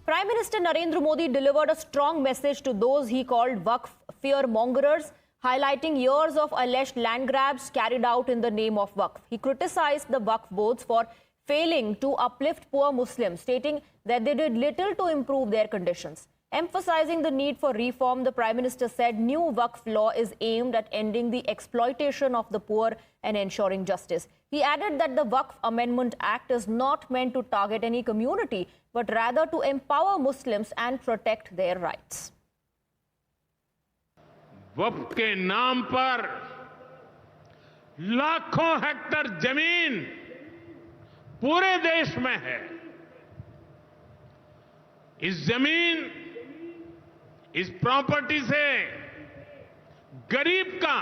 Prime Minister Narendra Modi delivered a strong message to those he called Waqf fear-mongers, highlighting years of alleged land grabs carried out in the name of Waqf. He criticized the Waqf boards for failing to uplift poor Muslims, stating that they did little to improve their conditions. Emphasizing the need for reform, the Prime Minister said new Waqf law is aimed at ending the exploitation of the poor and ensuring justice. He added that the Waqf Amendment Act is not meant to target any community, but rather to empower Muslims and protect their rights. वक्फ के नाम पर लाखों Hector जमीन पूरे देश में है। इस जमीन, इस प्रॉपर्टी से गरीब का,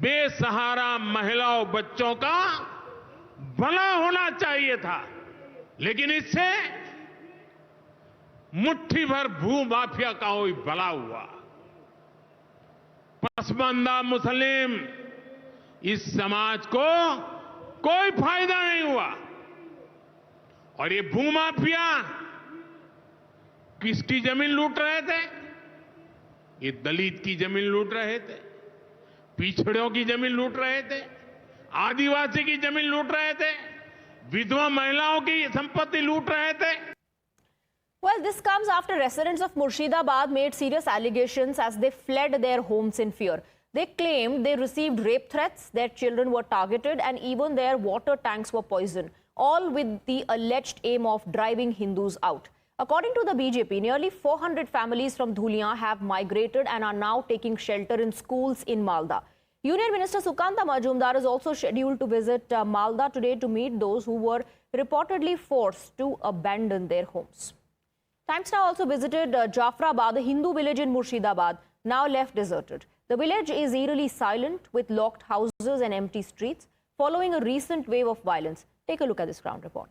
बेसहारा महिलाओं बच्चों का भला होना चाहिए था, लेकिन इससे मुट्ठी भर भू माफिया का कोई भला हुआ। पसमानदा मुस्लिम इस समाज को कोई फायदा नहीं हुआ। और ये भूमाफिया किसकी जमीन लूट रहे थे? ये दलित की जमीन लूट रहे थे, पिछड़ों की जमीन लूट रहे थे, आदिवासी की जमीन लूट रहे थे, विधवा महिलाओं की संपत्ति लूट रहे थे। Well, this comes after residents of Murshidabad made serious allegations as they fled their homes in fear. They claimed they received rape threats, their children were targeted, and even their water tanks were poisoned, all with the alleged aim of driving Hindus out. According to the BJP, nearly 400 families from Dhulian have migrated and are now taking shelter in schools in Malda. Union Minister Sukanta Majumdar is also scheduled to visit Malda today to meet those who were reportedly forced to abandon their homes. Times Now also visited Jafrabad, a Hindu village in Murshidabad, now left deserted. The village is eerily silent with locked houses and empty streets following a recent wave of violence. Take a look at this ground report.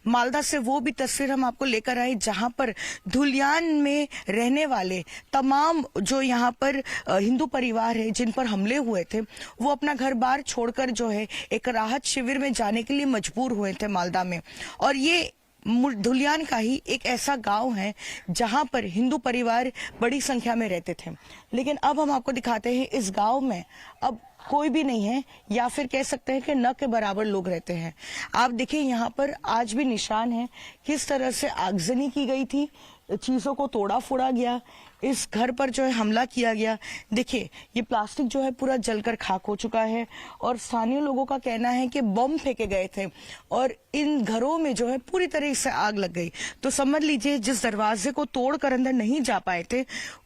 Malda से वो भी तस्वीर हम आपको लेकर आए जहां पर धुलियान में रहने वाले तमाम जो यहां पर हिंदू परिवार है जिन पर हमले हुए थे, वो अपना घर बार छोड़कर जो है एक राहत शिविर में जाने के लिए मजबूर हुए थे मालदा में। और ये धुलियान का ही एक ऐसा गांव है जहां पर हिंदू परिवार बड़ी संख्या में रहते थे। लेकिन अब हम आपको दिखाते हैं इस गांव में अब कोई भी नहीं है, या फिर कह सकते हैं कि न के बराबर लोग रहते हैं। आप देखिए यहाँ पर आज भी निशान है किस तरह से आगजनी की गई थी, चीजों को तोड़ा फोड़ा गया, इस घर पर जो है हमला किया गया। देखिए ये प्लास्टिक जो है पूरा जलकर खाक हो चुका है और स्थानीय लोगों का कहना है कि बम फेंके गए थे और इन घरों में जो है पूरी तरह से आग लग गई। तो समझ लीजिए जिस दरवाजे को तोड़कर अंदर नहीं जा पाए थे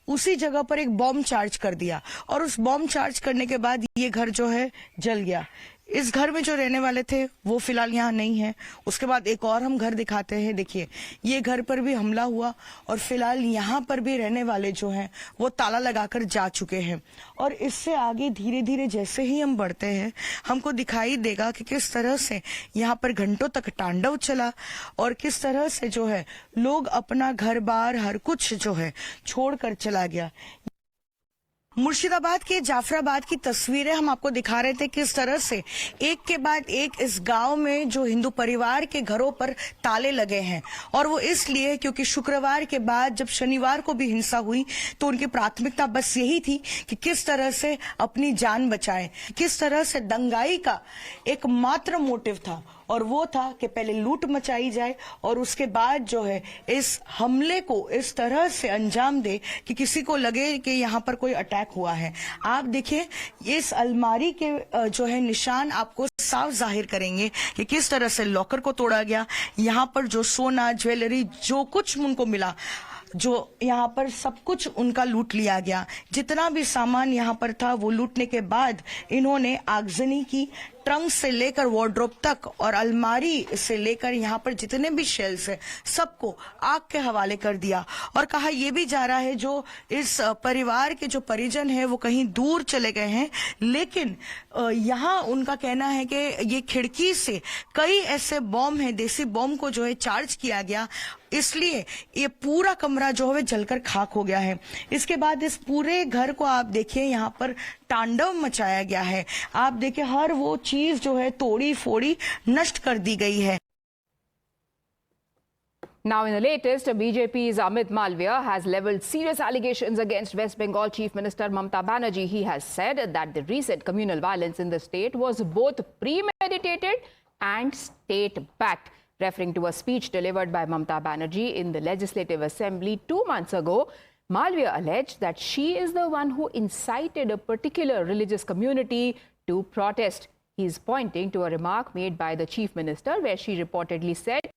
उसी जगह पर एक बम चार्ज कर दिया और उस बम चार्ज करने के बाद ये घर जो है जल गया। इस घर में जो रहने वाले थे वो फिलहाल यहाँ नहीं है। उसके बाद एक और हम घर दिखाते हैं। देखिए ये घर पर भी हमला हुआ और फिलहाल यहाँ पर भी रहने वाले जो हैं वो ताला लगाकर जा चुके हैं। और इससे आगे धीरे धीरे जैसे ही हम बढ़ते हैं हमको दिखाई देगा कि किस तरह से यहाँ पर घंटों तक तांडव चला और किस तरह से जो है लोग अपना घर बार हर कुछ जो है छोड़कर चला गया। मुर्शिदाबाद के जाफराबाद की तस्वीरें हम आपको दिखा रहे थे किस तरह से एक के बाद एक इस गांव में जो हिंदू परिवार के घरों पर ताले लगे हैं। और वो इसलिए क्योंकि शुक्रवार के बाद जब शनिवार को भी हिंसा हुई तो उनकी प्राथमिकता बस यही थी कि किस तरह से अपनी जान बचाएं, किस तरह से दंगाई का एकमात्र मोटिव था और वो था कि पहले लूट मचाई जाए और उसके बाद जो है इस हमले को इस तरह से अंजाम दे कि किसी को लगे कि यहाँ पर कोई अटैक हुआ है। आप देखिए इस अलमारी के जो है निशान आपको साफ जाहिर करेंगे कि किस तरह से लॉकर को तोड़ा गया। यहाँ पर जो सोना ज्वेलरी जो कुछ उनको मिला, जो यहाँ पर सब कुछ उनका लूट लिया गया। जितना भी सामान यहाँ पर था वो लूटने के बाद इन्होंने आगजनी की। ट्रंक से लेकर वार्डरोब तक और अलमारी से लेकर यहाँ पर जितने भी शेल्फ है सबको आग के हवाले कर दिया। और कहा यह भी जा रहा है जो इस परिवार के जो परिजन है वो कहीं दूर चले गए हैं, लेकिन यहाँ उनका कहना है कि ये खिड़की से कई ऐसे बॉम्ब हैं, देसी बॉम्ब को जो है चार्ज किया गया, इसलिए ये पूरा कमरा जो है जलकर खाक हो गया है। इसके बाद इस पूरे घर को आप देखिए यहाँ पर तांडव मचाया गया है। आप देखिए हर वो चीज जो है तोड़ी फोड़ी नष्ट कर दी गई है। Now, in the latest, BJP's Amit Malviya has levelled serious allegations against West Bengal Chief Minister Mamata Banerjee. He has said that the recent communal violence in the state was both premeditated and state-backed. Referring to a speech delivered by Mamata Banerjee in the Legislative Assembly 2 months ago, Malviya alleged that she is the one who incited a particular religious community to protest. He is pointing to a remark made by the Chief Minister where she reportedly said,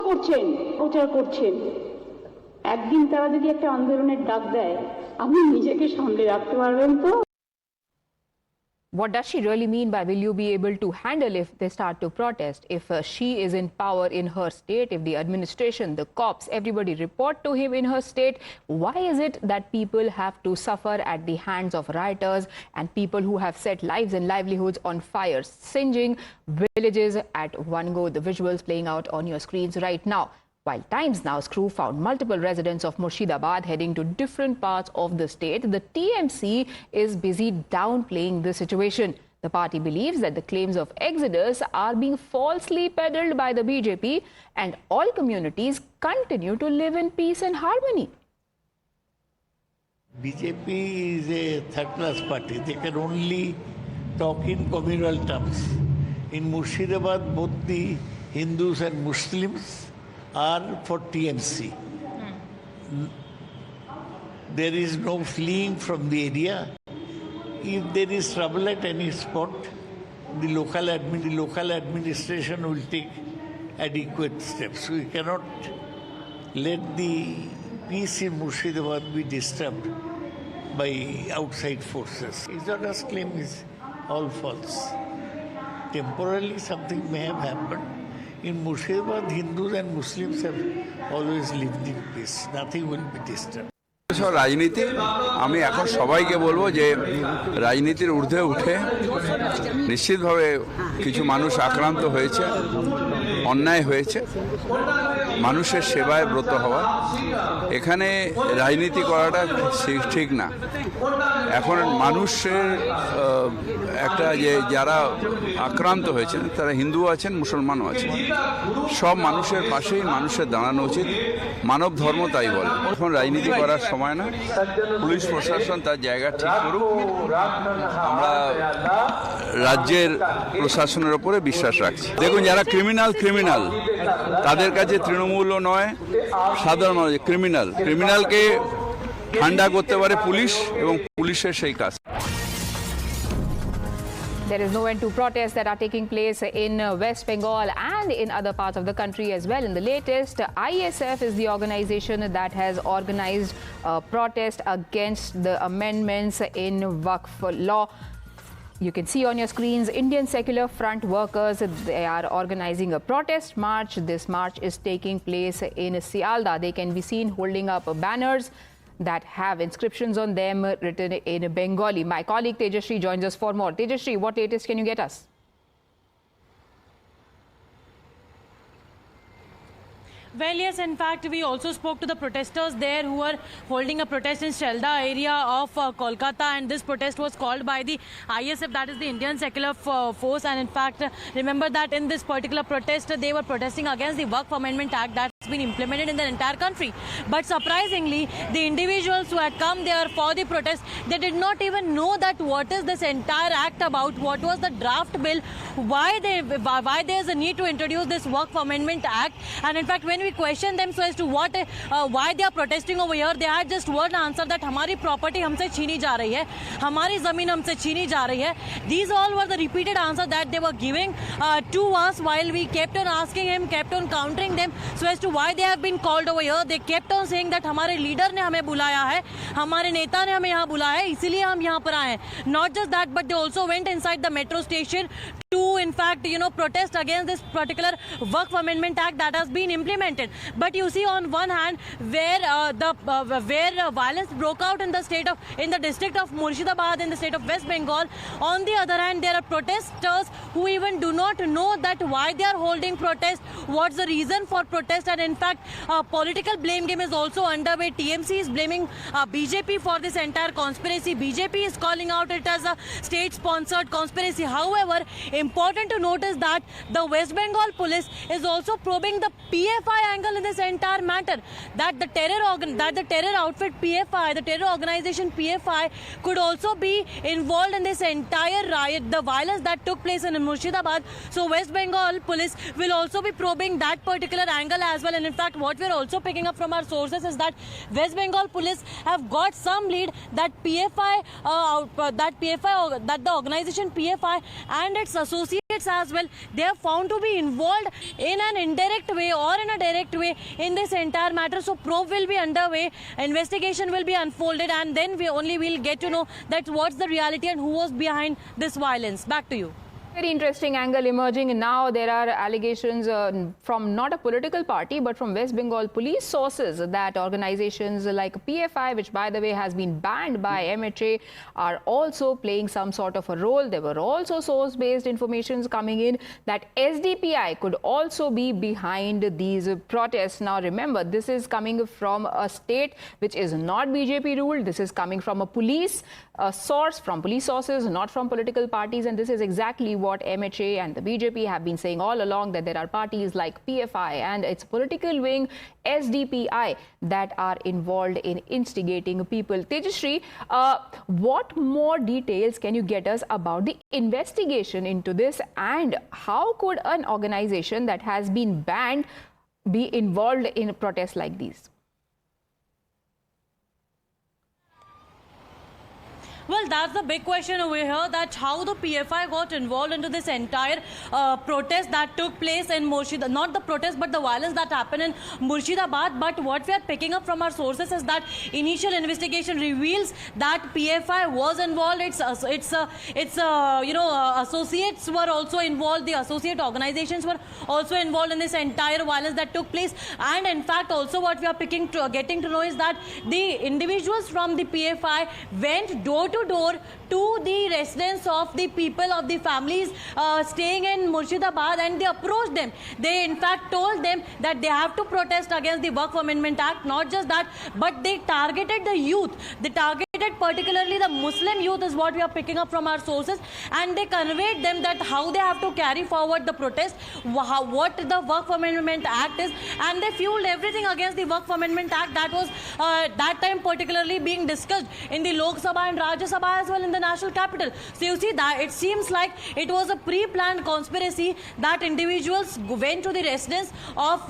করছেন প্রচার করছেন একদিন তারা যদি একটা আন্দোলনের ডাক দেয় আপনি নিজেকে সামলে রাখতে পারবেন তো what does she really mean by will you be able to handle if they start to protest? If she is in power in her state, if the administration, the cops, everybody report to him in her state, why is it that people have to suffer at the hands of rioters and people who have set lives and livelihoods on fire, singeing villages at one go? The visuals playing out on your screens right now. While Times Now's crew found multiple residents of Murshidabad heading to different parts of the state, the TMC is busy downplaying the situation. The party believes that the claims of exodus are being falsely peddled by the BJP and all communities continue to live in peace and harmony. BJP is a third-class party. They can only talk in communal terms. In Murshidabad, both the Hindus and Muslims are for TMC. There is no fleeing from the area. If there is trouble at any spot, the local administration will take adequate steps. We cannot let the peace in Murshidabad be disturbed by outside forces. Exodus claim is all false. Temporarily something may have happened. In Murshidabad, Hindus and Muslims have always lived in peace. Nothing will be disturbed. রাজনীতি আমি এখন সবাইকে বলবো যে রাজনীতির ঊর্ধ্বে উঠে নিশ্চিতভাবে কিছু মানুষ আক্রান্ত হয়েছে, অন্যায় হয়েছে, মানুষের সেবায় ব্রত হওয়া, এখানে রাজনীতি করাটা ঠিক না। এখন মানুষের একটা যে যারা আক্রান্ত হয়েছেন তারা হিন্দু আছেন, মুসলমানও আছেন, সব মানুষের পাশেই মানুষের দাঁড়ানো উচিত। মানব ধর্ম তাই বলে। এখন রাজনীতি করার সময় না, পুলিশ প্রশাসন তার জায়গা ঠিক করুক। আমরা রাজ্যের প্রশাসনের ওপরে বিশ্বাস রাখছি। দেখুন, যারা ক্রিমিনাল তাদের কাছে তৃণমূলও নয়, সাধারণ মানুষ ক্রিমিনালকে ঠান্ডা করতে পারে পুলিশ, এবং পুলিশের সেই কাজ। There is no end to protests that are taking place in West Bengal and in other parts of the country as well. In the latest, ISF is the organization that has organized a protest against the amendments in Waqf law. You can see on your screens, Indian Secular Front workers, they are organizing a protest march. This march is taking place in Sialda. They can be seen holding up banners that have inscriptions on them written in Bengali. My colleague Tejashree joins us for more. Tejashree, what latest can you get us? Well, yes, in fact, we also spoke to the protesters there who were holding a protest in Shelda area of Kolkata, and this protest was called by the ISF, that is the Indian Secular Force. And in fact, remember that in this particular protest, they were protesting against the Waqf Amendment Act that's been implemented in the entire country. But surprisingly, the individuals who had come there for the protest, they did not even know that what is this entire act about, what was the draft bill, why there's a need to introduce this Waqf Amendment Act. And in fact, when we questioned them so as to why they are protesting over here, they had just one answer, that हमारी property हमसे छीनी जा रही है, हमारी ज़मीन हमसे छीनी जा रही है. These all were the repeated answers that they were giving to us while we kept on asking him, kept on countering them so as to why they have been called over here. They kept on saying that हमारे leader ने हमें बुलाया है, हमारे नेता ने हमें यहाँ बुलाया है, इसीलिए हम यहाँ पर आए हैं. Not just that, but they also went inside the metro station to, in fact, protest against this particular Waqf Amendment Act that has been implemented. But you see, on one hand, where violence broke out in the district of Murshidabad in the state of West Bengal, on the other hand, there are protesters who even do not know that why they are holding protest, what's the reason for protest, and in fact, political blame game is also underway. TMC is blaming BJP BJP for this entire conspiracy. BJP is calling out it as a state-sponsored conspiracy. However, important to note is that the West Bengal police is also probing the PFI angle in this entire matter. That the terror outfit PFI, the terror organization PFI, could also be involved in this entire riot, the violence that took place in Murshidabad. So West Bengal police will also be probing that particular angle as well. And in fact, what we're also picking up from our sources is that West Bengal police have got some lead that that the organization PFI and its associates as well, they are found to be involved in an indirect way or in a direct way in this entire matter. So probe will be underway, investigation will be unfolded, and then we'll get to know that what's the reality and who was behind this violence. Back to you. Very interesting angle emerging, and now there are allegations from not a political party but from West Bengal police sources that organizations like PFI, which by the way has been banned by MHA, are also playing some sort of a role. There were also source-based informations coming in that SDPI could also be behind these protests. Now remember, this is coming from a state which is not BJP ruled. This is coming from a police source, from police sources, not from political parties, and this is exactly what MHA and the BJP have been saying all along, that there are parties like PFI and its political wing SDPI that are involved in instigating people. Tejashree, what more details can you get us about the investigation into this, and how could an organization that has been banned be involved in protests like these? Well, that's the big question over here, that how the PFI got involved into this entire protest that took place in Murshidabad. Not the protest, but the violence that happened in Murshidabad. But what we are picking up from our sources is that initial investigation reveals that PFI was involved. Associates were also involved. The associate organizations were also involved in this entire violence that took place. And in fact, also what we are getting to know is that the individuals from the PFI went door to door to the residence of the people, of the families staying in Murshidabad, and they approached them. They in fact told them that they have to protest against the Waqf Amendment Act. Not just that, but they targeted the youth. They targeted particularly the Muslim youth, is what we are picking up from our sources, and they conveyed them that how they have to carry forward the protest, what the Waqf Amendment Act is, and they fueled everything against the Waqf Amendment Act that was that time particularly being discussed in the Lok Sabha and Rajya Sabha as well in the national capital. So you see that it seems like it was a pre-planned conspiracy that individuals went to the residence of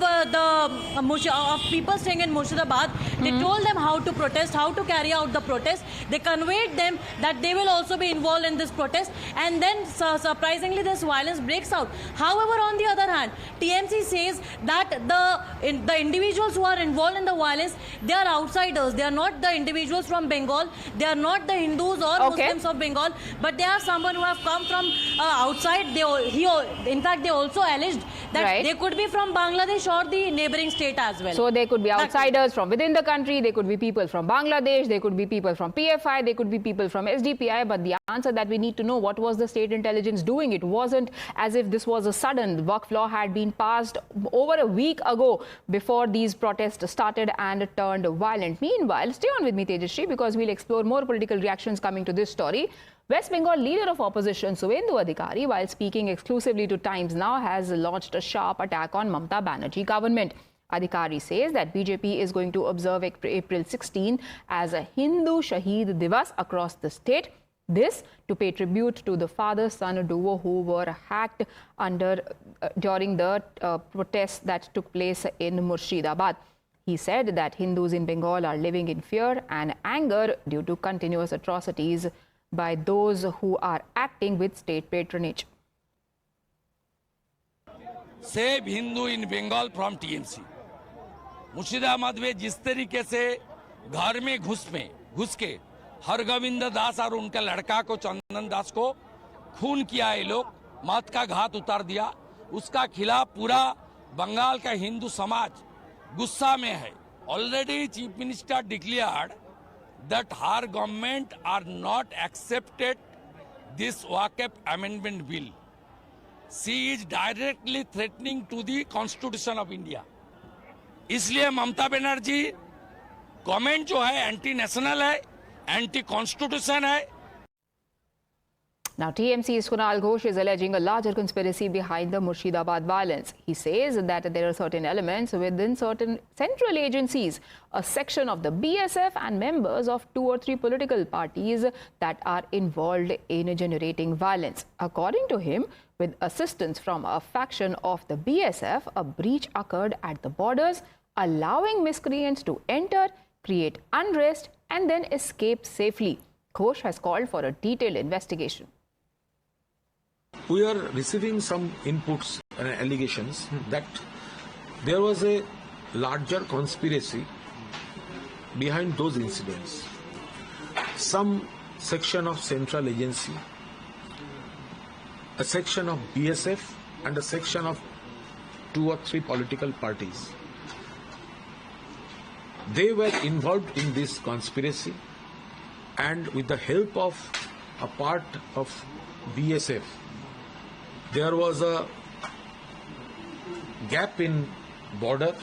people staying in Murshidabad. They told them how to protest, how to carry out the protest. They conveyed them that they will also be involved in this protest, and then surprisingly this violence breaks out. However, on the other hand, TMC says that the individuals who are involved in the violence, they are outsiders. They are not the individuals from Bengal. They are not the Hindus or Muslims of Bengal, but they are someone who have come from outside. In fact, they also alleged that they could be from Bangladesh or the neighboring state as well. So they could be outsiders from within the country, they could be people from Bangladesh, they could be people from PFI, they could be people from SDPI, but the answer that we need to know, what was the state intelligence doing? It wasn't as if this was a sudden. The Waqf law had been passed over a week ago before these protests started and turned violent. Meanwhile, stay on with me, Tejashree, because we'll explore more political reactions coming to this story. West Bengal leader of opposition Suvendu Adhikari, while speaking exclusively to Times Now, has launched a sharp attack on Mamata Banerjee government. Adhikari says that BJP is going to observe April 16 as a Hindu Shaheed Divas across the state. This to pay tribute to the father-son duo who were hacked during the protests that took place in Murshidabad. He said that Hindus in Bengal are living in fear and anger due to continuous atrocities by those who are acting with state patronage. Save Hindu in Bengal from TMC. Murshidabad में जिस तरीके से घर में घुस के हरगोविंद दास और उनका लड़का को चंदन दास को खून किया, ये लोग मौत का घात उतार दिया, उसका खिलाफ पूरा बंगाल का हिंदू समाज गुस्सा में है. Already Chief Minister declared that her government are not accepted this Waqf Amendment Bill. She is directly threatening to the Constitution of India. इसलिए ममता बनर्जी कमेंट जो है एंटी नेशनल है, एंटी कॉन्स्टिट्यूशन है. Now, TMC's Kunal Ghosh is alleging a larger conspiracy behind the Murshidabad violence. He says that there are certain elements within certain central agencies, a section of the BSF and members of 2 or 3 political parties that are involved in generating violence. According to him, with assistance from a faction of the BSF, a breach occurred at the borders, allowing miscreants to enter, create unrest and then escape safely. Ghosh has called for a detailed investigation. We are receiving some inputs and allegations that there was a larger conspiracy behind those incidents. Some section of central agency, a section of BSF and a section of 2 or 3 political parties. They were involved in this conspiracy, and with the help of a part of BSF, there was a gap in border,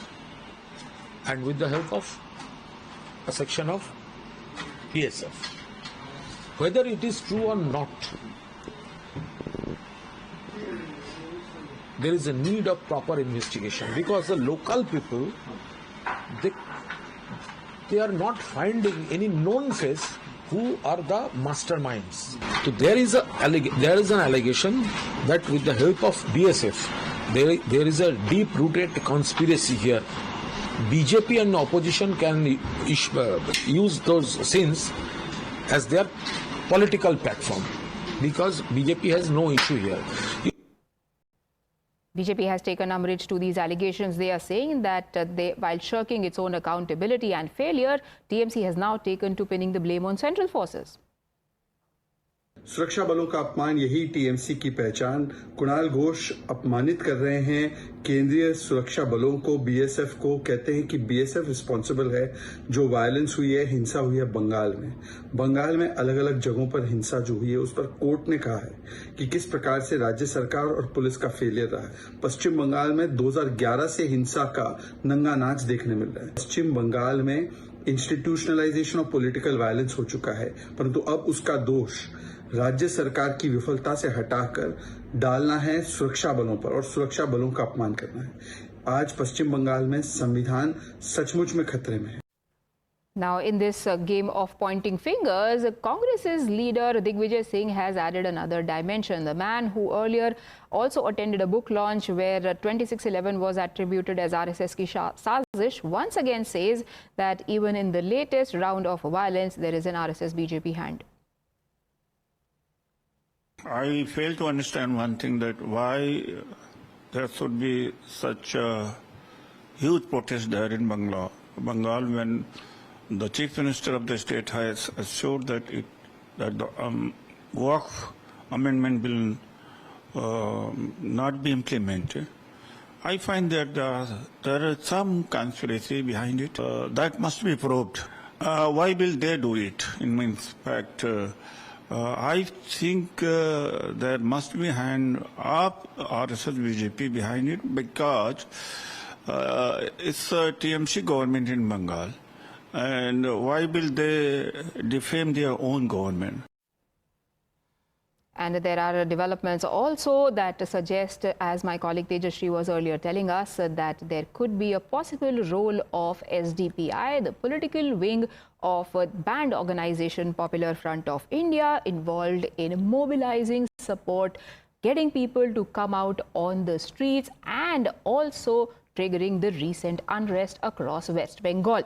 and with the help of a section of BSF. Whether it is true or not, there is a need of proper investigation, because the local people, they are not finding any known face who are the masterminds. So there is an allegation that with the help of BSF, there is a deep-rooted conspiracy here. BJP and opposition can use those sins as their political platform, because BJP has no issue here. BJP has taken umbrage to these allegations. They are saying that while shirking its own accountability and failure, TMC has now taken to pinning the blame on central forces. सुरक्षा बलों का अपमान, यही TMC की पहचान। कुणाल घोष अपमानित कर रहे हैं केंद्रीय सुरक्षा बलों को, बीएसएफ को। कहते हैं कि बीएसएफ रिस्पॉन्सिबल है जो वायलेंस हुई है, हिंसा हुई है बंगाल में। बंगाल में अलग अलग जगहों पर हिंसा जो हुई है उस पर कोर्ट ने कहा है कि किस प्रकार से राज्य सरकार और पुलिस का फेलियर रहा है। पश्चिम बंगाल में 2011 से हिंसा का नंगा नाच देखने मिल रहा है। पश्चिम बंगाल में इंस्टीट्यूशनलाइजेशन ऑफ पॉलिटिकल वायलेंस हो चुका है, परंतु अब उसका दोष राज्य सरकार की विफलता से हटाकर डालना है सुरक्षा बलों पर और सुरक्षा बलों का अपमान करना है। आज पश्चिम बंगाल में संविधान सचमुच में खतरे में है। Now, in this game of pointing fingers, Congress's leader Digvijay Singh has added another dimension. The man who earlier also attended a book launch where 2611 was attributed as RSS ki sazish, once again says that even in the latest round of violence, there is an RSS BJP hand. I fail to understand one thing, that why there should be such a huge protest there in Bengal when the Chief Minister of the state has assured that the Waqf amendment will not be implemented. I find that there is some conspiracy behind it. That must be probed. Why will they do it? In fact, I think there must be hand of RSS BJP behind it, because it's a TMC government in Bengal. And why will they defame their own government? And there are developments also that suggest, as my colleague Tejashree was earlier telling us, that there could be a possible role of SDPI, the political wing of a banned organization Popular Front of India, involved in mobilizing support, getting people to come out on the streets, and also triggering the recent unrest across West Bengal.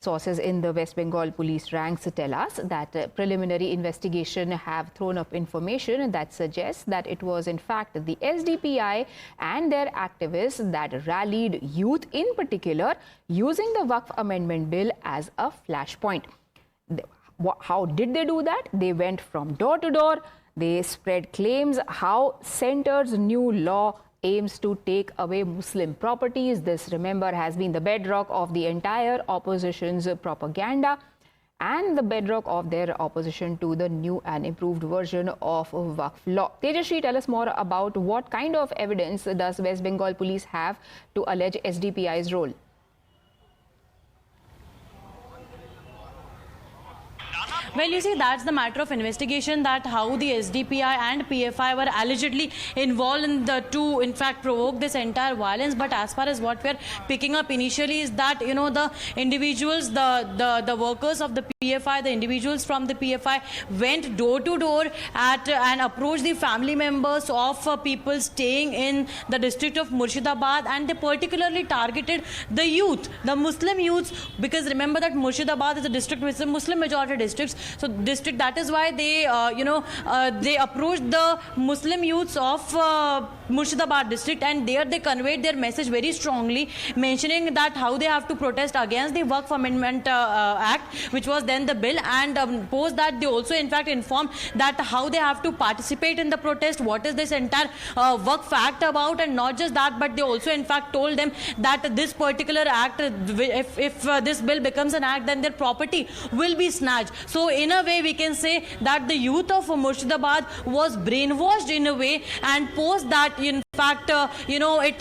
Sources in the West Bengal police ranks tell us that preliminary investigation have thrown up information that suggests that it was in fact the SDPI and their activists that rallied youth in particular, using the Waqf Amendment Bill as a flashpoint. How did they do that? They went from door to door. They spread claims how centre's new law aims to take away Muslim properties. This, remember, has been the bedrock of the entire opposition's propaganda and the bedrock of their opposition to the new and improved version of Waqf law. Tejashree, tell us more about what kind of evidence does West Bengal police have to allege SDPI's role? Well, you see, that's the matter of investigation, that how the SDPI and PFI were allegedly involved in in fact provoke this entire violence. But as far as what we're picking up initially is that, you know, the individuals, the workers of the PFI, the individuals from the PFI went door to door and approached the family members of people staying in the district of Murshidabad, and they particularly targeted the youth, the Muslim youths, because remember that Murshidabad is a district with Muslim majority districts. So district, that is why they they approached the Muslim youths of Murshidabad district, and there they conveyed their message very strongly, mentioning that how they have to protest against the Waqf Amendment Act, which was then the bill, and post that they also in fact informed that how they have to participate in the protest, what is this entire Waqf Act about, and not just that, but they also in fact told them that this particular act, if this bill becomes an act, then their property will be snatched. So in a way we can say that the youth of Murshidabad was brainwashed in a way, and post that in fact it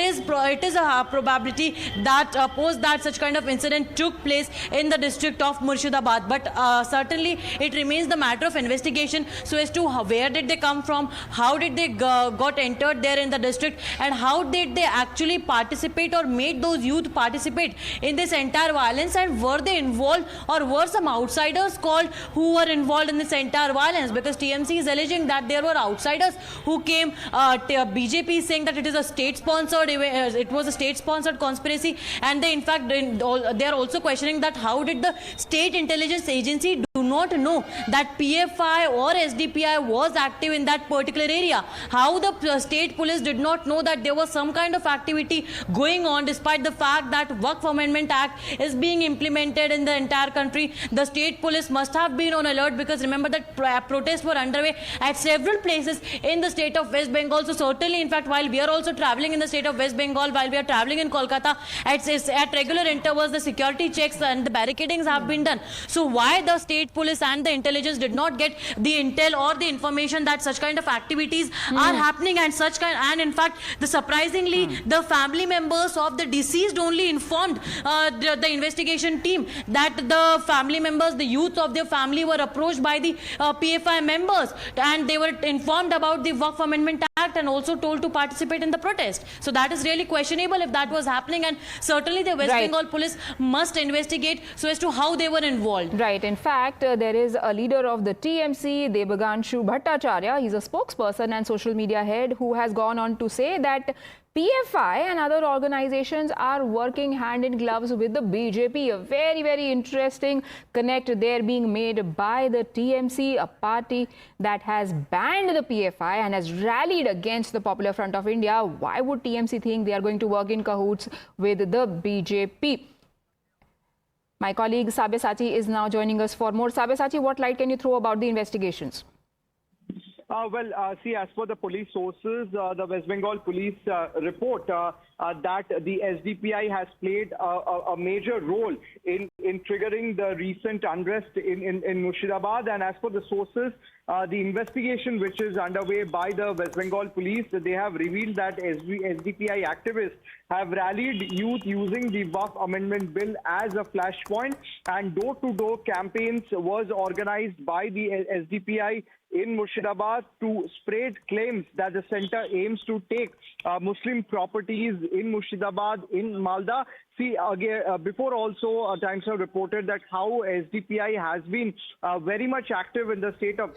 is a probability that post that such kind of incident took place in the district of Murshidabad. But certainly it remains the matter of investigation, so as to where did they come from, how did they got entered there in the district, and how did they actually participate or made those youth participate in this entire violence, and were they involved or were some outsiders called who were involved in this entire violence, because TMC is alleging that there were outsiders who came, BJP is saying that it is a state-sponsored, it was a state-sponsored conspiracy, and they in fact they are also questioning that how did the state intelligence agency do not know that PFI or SDPI was active in that particular area, how the state police did not know that there was some kind of activity going on, despite the fact that Waqf Amendment Act is being implemented in the entire country. The state police must have been on alert, because remember that protests were underway at several places in the state of West Bengal. So certainly in fact while we are also traveling in the state of West Bengal, while we are traveling in Kolkata, at regular intervals the security checks and the barricadings have been done. So why the state police and the intelligence did not get the intel or the information that such kind of activities are happening, and in fact surprisingly the family members of the deceased only informed the investigation team that the family members, the youth of their family, were approached by the PFI members, and they were informed about the Waqf Amendment Act and also told to participate in the protest. So that is really questionable if that was happening, and certainly the West Bengal police must investigate so as to how they were involved. Right. In fact, there is a leader of the TMC, Debaganshu Bhattacharya. He's a spokesperson and social media head who has gone on to say that PFI and other organizations are working hand in gloves with the BJP. A very, very interesting connect there being made by the TMC, a party that has banned the PFI and has rallied against the Popular Front of India. Why would TMC think they are going to work in cahoots with the BJP? My colleague Sabyasachi is now joining us for more. Sabyasachi, what light can you throw about the investigations? See, as per the police sources, the West Bengal police report that the SDPI has played a major role in triggering the recent unrest in Murshidabad. And as per the sources, the investigation which is underway by the West Bengal police, they have revealed that SDPI activists have rallied youth using the Waqf Amendment Bill as a flashpoint, and door-to-door campaigns was organized by the SDPI in Murshidabad to spread claims that the center aims to take Muslim properties in Murshidabad, in Malda. See, again, before also, Times have reported that how SDPI has been very much active in the state of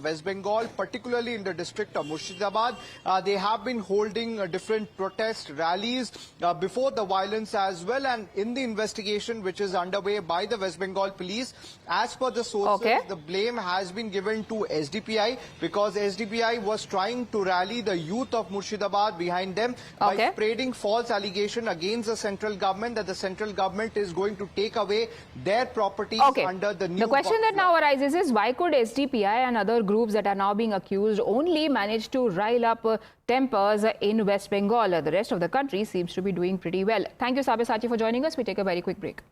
West Bengal, particularly in the district of Murshidabad. They have been holding different protest rallies before the violence as well. And in the investigation which is underway by the West Bengal police, as per the sources, the blame has been given to SDPI, because SDPI was trying to rally the youth of Murshidabad behind them by spreading false allegation against the central government that the central government is going to take away their properties under the new. The question that now arises is, why could SDPI and other groups that are now being accused only manage to rile up tempers in West Bengal? The rest of the country seems to be doing pretty well. Thank you, Sabyasachi, for joining us. We take a very quick break.